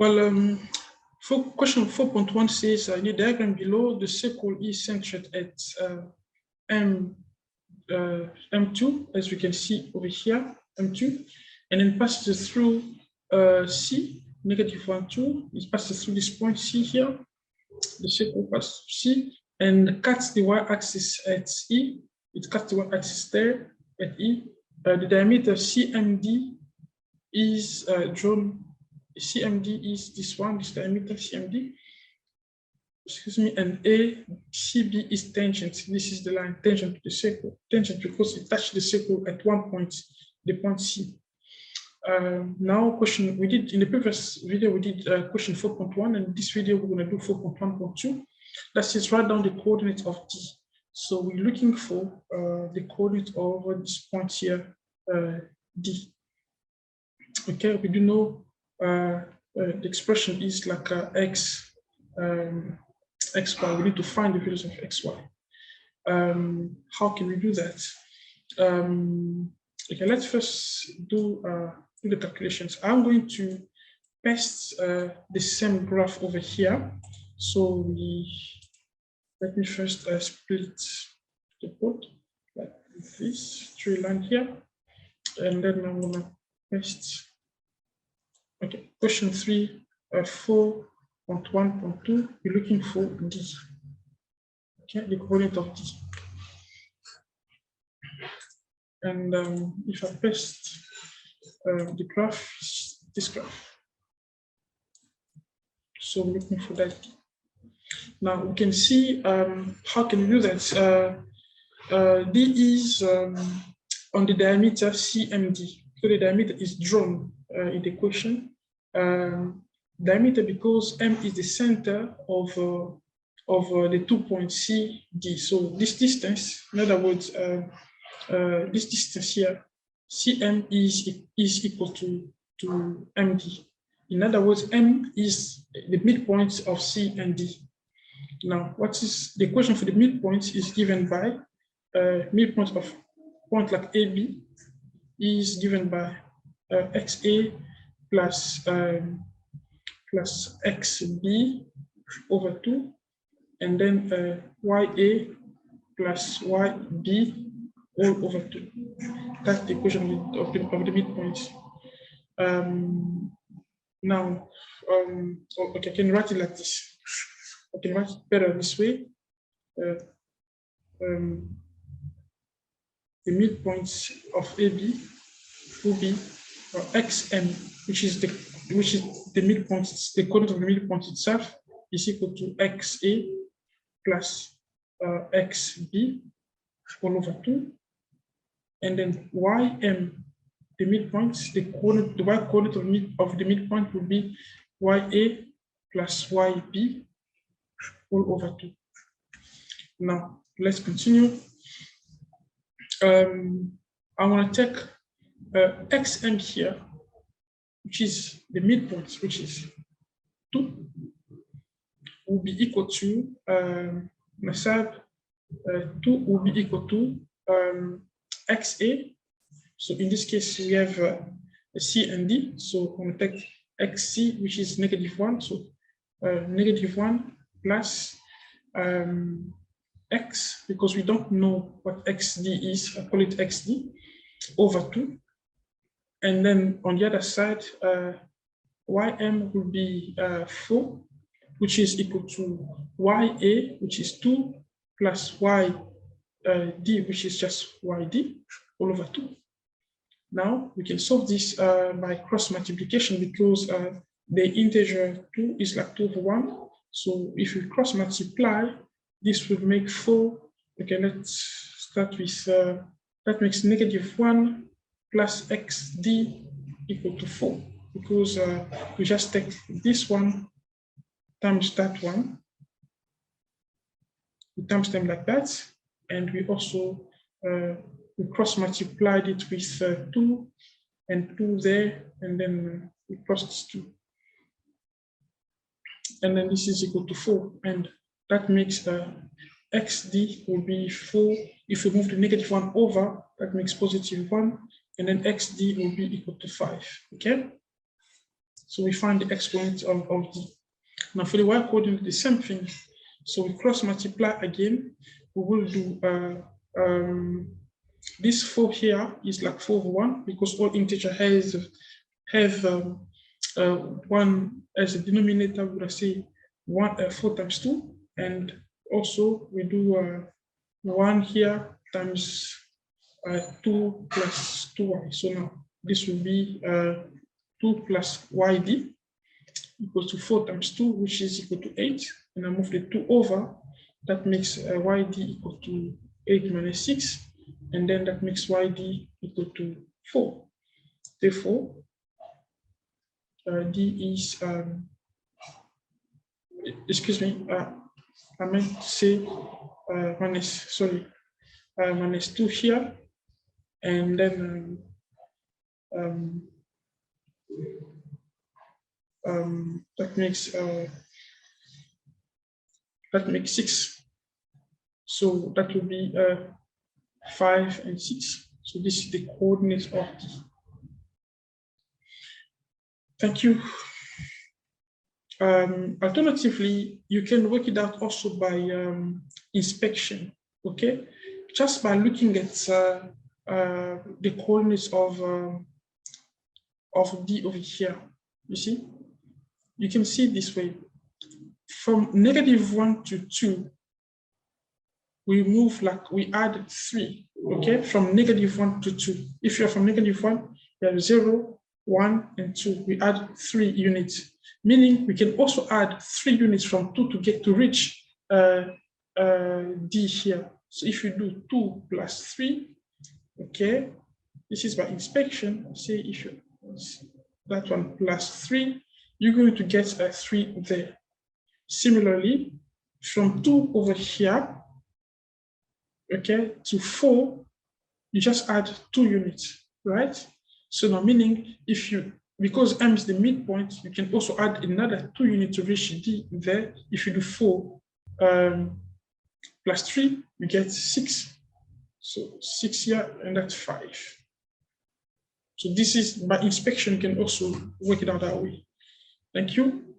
Well, for question 4.1 says in the diagram below, the circle is centered at M2, as we can see over here, M2, and then passes through C, -1, 2. It passes through this point C here. The circle passes C and cuts the y-axis at E. It cuts the y-axis there at E. The diameter CMD is drawn. CMD is this one, this diameter CMD. Excuse me, and CB is tangent. This is the line tangent to the circle. Tangent because it touched the circle at one point, the point C. Now, question we did in the previous video, we did question 4.1, and this video we're going to do 4.1.2. That says write down the coordinates of D. So we're looking for the coordinate of this point here, D. Okay, we do know the expression is like x, xy. We need to find the values of xy. How can we do that? Okay, let's first do the calculations. I'm going to paste the same graph over here. So let me first split the code like this, straight line here, and then I'm gonna paste. Okay, question 3, 4.1.2. We're looking for D. Okay, the coordinate of D. And if I paste the graph, this graph. So we're looking for that D. Now we can see how can we do that. D is on the diameter CMD. So the diameter is drawn in the equation. Diameter because M is the center of the 2 points C, D. So this distance, in other words, this distance here, CM is equal to MD. In other words, M is the midpoint of C and D. Now, what is the equation for the midpoint is given by midpoint of point like AB is given by XA plus XB over 2, and then YA plus YB all over 2. That's the equation of the midpoint. Now, okay, I can write it like this. I can write it better this way. The midpoint of AB will be XM, which is the midpoint, the coordinate of the midpoint itself is equal to XA plus XB all over 2, and then YM, the midpoint, the coordinate, the y coordinate of the midpoint will be YA plus YB all over 2. Now let's continue. I want to take XM here, which is the midpoint, which is 2, will be equal to Nasab 2 will be equal to XA. So in this case, we have a C and D. So I'm going to take XC, which is -1. So -1 plus X, because we don't know what XD is, I call it XD, over 2. And then on the other side, YM will be 4, which is equal to YA, which is 2, plus YD, which is just YD, all over 2. Now we can solve this by cross multiplication, because the integer 2 is like 2 over 1. So if we cross multiply, this would make 4. Okay, let's start with that makes -1 plus XD equal to 4, because we just take this one times that one, we times them like that, and we also we cross multiplied it with 2 and 2 there, and then we cross this 2, and then this is equal to 4, and that makes XD will be 4. If we move the -1 over, that makes +1, and then XD will be equal to 5. Okay, So we find the exponent of D. Now for the Y coordinate, the same thing. So we cross multiply again. We will do this 4 here is like 4 over 1 because all integers have 1 as a denominator. We will say 4 times 2, and also we do 1 here times 2 plus 2y. So now this will be 2 plus yd equals to 4 times 2, which is equal to 8. And I move the 2 over. That makes yd equal to 8 minus 6. And then that makes yd equal to 4. Therefore, d is, excuse me, I meant to say minus 2 here. And then that makes 6. So that will be 5 and 6. So this is the coordinates of D. Thank you. Alternatively, you can work it out also by inspection. Okay, just by looking at the coordinates of D over here. You see, you can see it this way. From -1 to 2, we move like we add 3. Okay, from -1 to 2. If you're from -1, you have 0, 1, and 2. We add 3 units, meaning we can also add 3 units from 2 to reach D here. So if you do 2 plus 3, okay, this is by inspection. Say if you that one plus 3, you're going to get a 3 there. Similarly, from 2 over here, okay, to 4, you just add 2 units, right? So now meaning because M is the midpoint, you can also add another 2 units to reach D there. If you do 4 plus 3, you get 6. So 6 here, and that's 5. So this is by inspection, you can also work it out that way. Thank you.